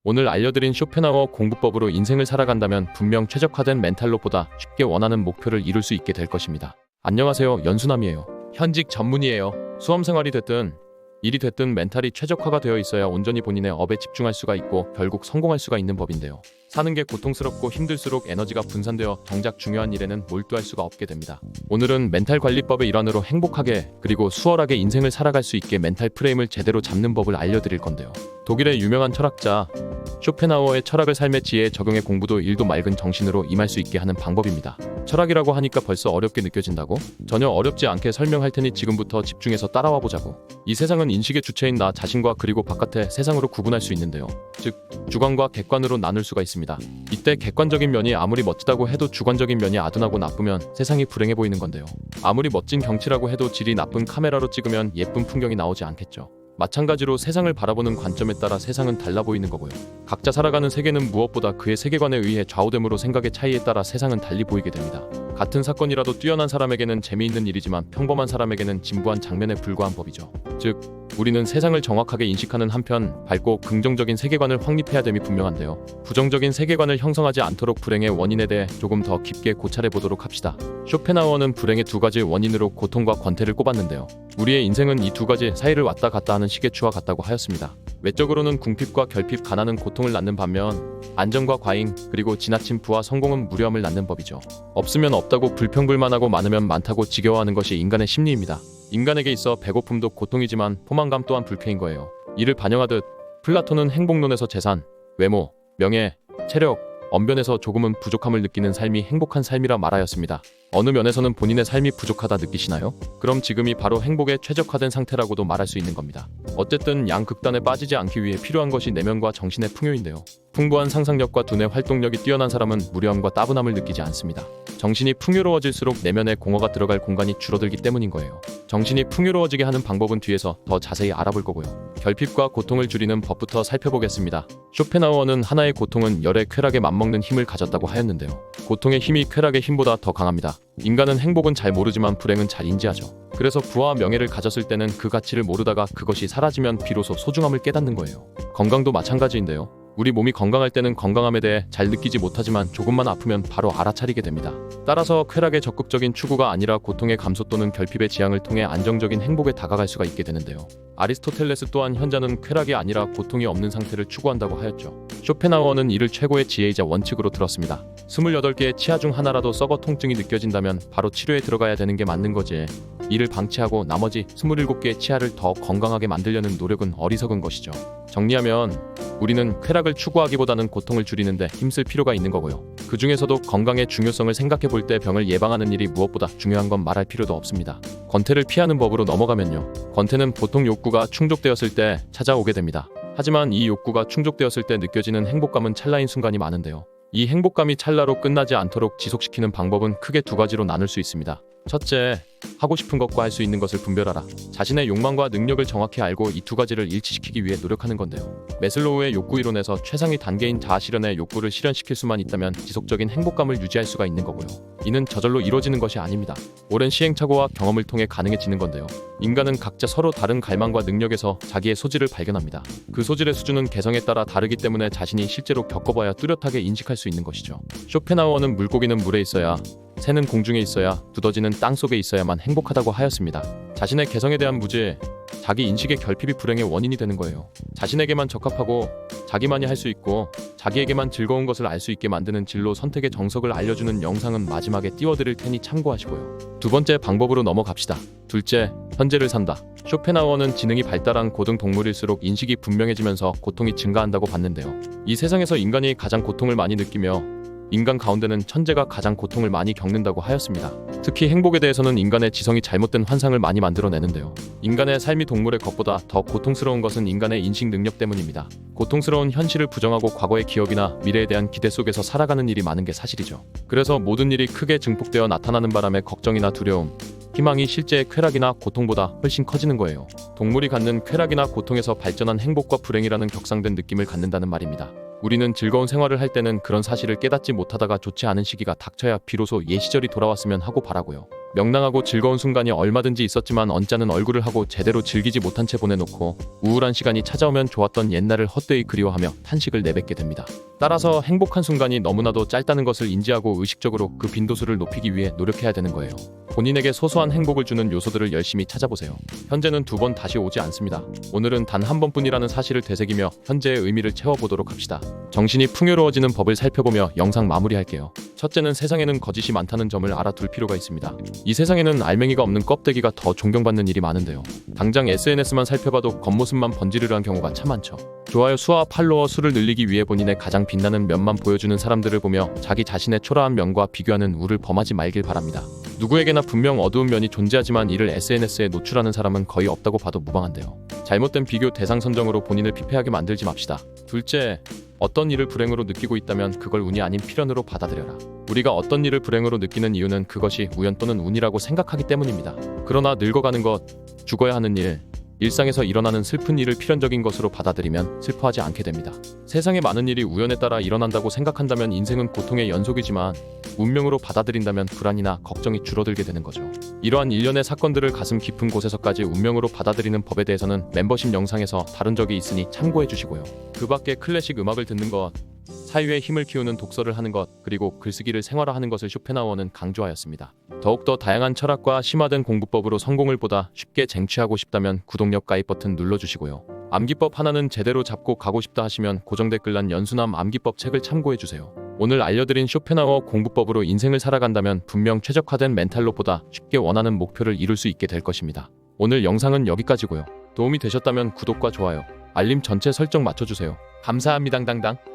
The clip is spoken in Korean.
오늘 알려드린 쇼펜하우어 공부법으로 인생을 살아간다면 분명 최적화된 멘탈로보다 쉽게 원하는 목표를 이룰 수 있게 될 것입니다. 안녕하세요, 연수남이에요. 현직 전문의예요. 수험 생활이 됐든 일이 됐든 멘탈이 최적화가 되어 있어야 온전히 본인의 업에 집중할 수가 있고 결국 성공할 수가 있는 법인데요. 사는 게 고통스럽고 힘들수록 에너지가 분산되어 정작 중요한 일에는 몰두할 수가 없게 됩니다. 오늘은 멘탈 관리법의 일환으로 행복하게 그리고 수월하게 인생을 살아갈 수 있게 멘탈 프레임을 제대로 잡는 법을 알려드릴 건데요. 독일의 유명한 철학자 쇼펜하우어의 철학을 삶의 지혜에 적용해 공부도 일도 맑은 정신으로 임할 수 있게 하는 방법입니다. 철학이라고 하니까 벌써 어렵게 느껴진다고? 전혀 어렵지 않게 설명할 테니 지금부터 집중해서 따라와 보자고. 이 세상은 인식의 주체인 나 자신과 그리고 바깥의 세상으로 구분할 수 있는데요. 즉, 주관과 객관으로 나눌 수가 있습니다. 이때 객관적인 면이 아무리 멋지다고 해도 주관적인 면이 아둔하고 나쁘면 세상이 불행해 보이는 건데요. 아무리 멋진 경치라고 해도 질이 나쁜 카메라로 찍으면 예쁜 풍경이 나오지 않겠죠. 마찬가지로 세상을 바라보는 관점에 따라 세상은 달라 보이는 거고요. 각자 살아가는 세계는 무엇보다 그의 세계관에 의해 좌우되므로 생각의 차이에 따라 세상은 달리 보이게 됩니다. 같은 사건이라도 뛰어난 사람에게는 재미있는 일이지만 평범한 사람에게는 진부한 장면에 불과한 법이죠. 즉, 우리는 세상을 정확하게 인식하는 한편 밝고 긍정적인 세계관을 확립해야 됨이 분명한데요. 부정적인 세계관을 형성하지 않도록 불행의 원인에 대해 조금 더 깊게 고찰해 보도록 합시다. 쇼펜하우어는 불행의 두 가지 원인으로 고통과 권태를 꼽았는데요. 우리의 인생은 이 두 가지 사이를 왔다 갔다 하는 시계추와 같다고 하였습니다. 외적으로는 궁핍과 결핍, 가난은 고통을 낳는 반면 안정과 과잉, 그리고 지나친 부와 성공은 무료함을 낳는 법이죠. 없으면 없다고 불평불만하고 많으면 많다고 지겨워하는 것이 인간의 심리입니다. 인간에게 있어 배고픔도 고통이지만 포만감 또한 불쾌인 거예요. 이를 반영하듯 플라톤은 행복론에서 재산, 외모, 명예, 체력, 언변에서 조금은 부족함을 느끼는 삶이 행복한 삶이라 말하였습니다. 어느 면에서는 본인의 삶이 부족하다 느끼시나요? 그럼 지금이 바로 행복에 최적화된 상태라고도 말할 수 있는 겁니다. 어쨌든 양극단에 빠지지 않기 위해 필요한 것이 내면과 정신의 풍요인데요. 풍부한 상상력과 두뇌 활동력이 뛰어난 사람은 무료함과 따분함을 느끼지 않습니다. 정신이 풍요로워질수록 내면에 공허가 들어갈 공간이 줄어들기 때문인 거예요. 정신이 풍요로워지게 하는 방법은 뒤에서 더 자세히 알아볼 거고요. 결핍과 고통을 줄이는 법부터 살펴보겠습니다. 쇼펜하우어는 하나의 고통은 열의 쾌락에 맞먹는 힘을 가졌다고 하였는데요. 고통의 힘이 쾌락의 힘보다 더 강합니다. 인간은 행복은 잘 모르지만 불행은 잘 인지하죠. 그래서 부와 명예를 가졌을 때는 그 가치를 모르다가 그것이 사라지면 비로소 소중함을 깨닫는 거예요. 건강도 마찬가지인데요. 우리 몸이 건강할 때는 건강함에 대해 잘 느끼지 못하지만 조금만 아프면 바로 알아차리게 됩니다. 따라서 쾌락의 적극적인 추구가 아니라 고통의 감소 또는 결핍의 지향을 통해 안정적인 행복에 다가갈 수가 있게 되는데요. 아리스토텔레스 또한 현자는 쾌락이 아니라 고통이 없는 상태를 추구한다고 하였죠. 쇼펜하우어는 이를 최고의 지혜이자 원칙으로 들었습니다. 28개의 치아 중 하나라도 썩어 통증이 느껴진다면 바로 치료에 들어가야 되는 게 맞는 거지. 이를 방치하고 나머지 27개의 치아를 더 건강하게 만들려는 노력은 어리석은 것이죠. 정리하면 우리는 쾌락을 추구하기보다는 고통을 줄이는데 힘쓸 필요가 있는 거고요. 그 중에서도 건강의 중요성을 생각해 볼 때 병을 예방하는 일이 무엇보다 중요한 건 말할 필요도 없습니다. 권태를 피하는 법으로 넘어가면요. 권태는 보통 욕구가 충족되었을 때 찾아오게 됩니다. 하지만 이 욕구가 충족되었을 때 느껴지는 행복감은 찰나인 순간이 많은데요. 이 행복감이 찰나로 끝나지 않도록 지속시키는 방법은 크게 두 가지로 나눌 수 있습니다. 첫째, 하고 싶은 것과 할 수 있는 것을 분별하라. 자신의 욕망과 능력을 정확히 알고 이 두 가지를 일치시키기 위해 노력하는 건데요. 매슬로우의 욕구 이론에서 최상위 단계인 자아 실현의 욕구를 실현시킬 수만 있다면 지속적인 행복감을 유지할 수가 있는 거고요. 이는 저절로 이루어지는 것이 아닙니다. 오랜 시행착오와 경험을 통해 가능해지는 건데요. 인간은 각자 서로 다른 갈망과 능력에서 자기의 소질을 발견합니다. 그 소질의 수준은 개성에 따라 다르기 때문에 자신이 실제로 겪어봐야 뚜렷하게 인식할 수 있는 것이죠. 쇼펜하우어는 물고기는 물에 있어야, 새는 공중에 있어야, 두더지는 땅 속에 있어야만 행복하다고 하였습니다. 자신의 개성에 대한 무지, 자기 인식의 결핍이 불행의 원인이 되는 거예요. 자신에게만 적합하고 자기만이 할 수 있고 자기에게만 즐거운 것을 알 수 있게 만드는 진로 선택의 정석을 알려주는 영상은 마지막에 띄워드릴 테니 참고하시고요. 두 번째 방법으로 넘어갑시다. 둘째, 현재를 산다. 쇼펜하우어는 지능이 발달한 고등 동물일수록 인식이 분명해지면서 고통이 증가한다고 봤는데요. 이 세상에서 인간이 가장 고통을 많이 느끼며 인간 가운데는 천재가 가장 고통을 많이 겪는다고 하였습니다. 특히 행복에 대해서는 인간의 지성이 잘못된 환상을 많이 만들어내는데요. 인간의 삶이 동물의 것보다 더 고통스러운 것은 인간의 인식 능력 때문입니다. 고통스러운 현실을 부정하고 과거의 기억이나 미래에 대한 기대 속에서 살아가는 일이 많은 게 사실이죠. 그래서 모든 일이 크게 증폭되어 나타나는 바람에 걱정이나 두려움, 희망이 실제의 쾌락이나 고통보다 훨씬 커지는 거예요. 동물이 갖는 쾌락이나 고통에서 발전한 행복과 불행이라는 격상된 느낌을 갖는다는 말입니다. 우리는 즐거운 생활을 할 때는 그런 사실을 깨닫지 못하다가 좋지 않은 시기가 닥쳐야 비로소 옛 시절이 돌아왔으면 하고 바라고요. 명랑하고 즐거운 순간이 얼마든지 있었지만 언짢은 얼굴을 하고 제대로 즐기지 못한 채 보내놓고 우울한 시간이 찾아오면 좋았던 옛날을 헛되이 그리워하며 탄식을 내뱉게 됩니다. 따라서 행복한 순간이 너무나도 짧다는 것을 인지하고 의식적으로 그 빈도수를 높이기 위해 노력해야 되는 거예요. 본인에게 소소한 행복을 주는 요소들을 열심히 찾아보세요. 현재는 2번 다시 오지 않습니다. 오늘은 단 한 번뿐이라는 사실을 되새기며 현재의 의미를 채워보도록 합시다. 정신이 풍요로워지는 법을 살펴보며 영상 마무리할게요. 첫째는 세상에는 거짓이 많다는 점을 알아둘 필요가 있습니다. 이 세상에는 알맹이가 없는 껍데기가 더 존경받는 일이 많은데요. 당장 SNS만 살펴봐도 겉모습만 번지르르한 경우가 참 많죠. 좋아요 수와 팔로워 수를 늘리기 위해 본인의 가장 빛나는 면만 보여주는 사람들을 보며 자기 자신의 초라한 면과 비교하는 우를 범하지 말길 바랍니다. 누구에게나 분명 어두운 면이 존재하지만 이를 SNS에 노출하는 사람은 거의 없다고 봐도 무방한데요. 잘못된 비교 대상 선정으로 본인을 피폐하게 만들지 맙시다. 둘째, 어떤 일을 불행으로 느끼고 있다면 그걸 운이 아닌 필연으로 받아들여라. 우리가 어떤 일을 불행으로 느끼는 이유는 그것이 우연 또는 운이라고 생각하기 때문입니다. 그러나 늙어가는 것, 죽어야 하는 일, 일상에서 일어나는 슬픈 일을 필연적인 것으로 받아들이면 슬퍼하지 않게 됩니다. 세상의 많은 일이 우연에 따라 일어난다고 생각한다면 인생은 고통의 연속이지만 운명으로 받아들인다면 불안이나 걱정이 줄어들게 되는 거죠. 이러한 일련의 사건들을 가슴 깊은 곳에서까지 운명으로 받아들이는 법에 대해서는 멤버십 영상에서 다룬 적이 있으니 참고해 주시고요. 그 밖에 클래식 음악을 듣는 것, 사유의 힘을 키우는 독서를 하는 것, 그리고 글쓰기를 생활화하는 것을 쇼펜하우어는 강조하였습니다. 더욱더 다양한 철학과 심화된 공부법으로 성공을 보다 쉽게 쟁취하고 싶다면 구독력 가입 버튼 눌러주시고요. 암기법 하나는 제대로 잡고 가고 싶다 하시면 고정 댓글란 연수남 암기법 책을 참고해주세요. 오늘 알려드린 쇼펜하우어 공부법으로 인생을 살아간다면 분명 최적화된 멘탈로 보다 쉽게 원하는 목표를 이룰 수 있게 될 것입니다. 오늘 영상은 여기까지고요. 도움이 되셨다면 구독과 좋아요, 알림 전체 설정 맞춰주세요. 감사합니다. 당당.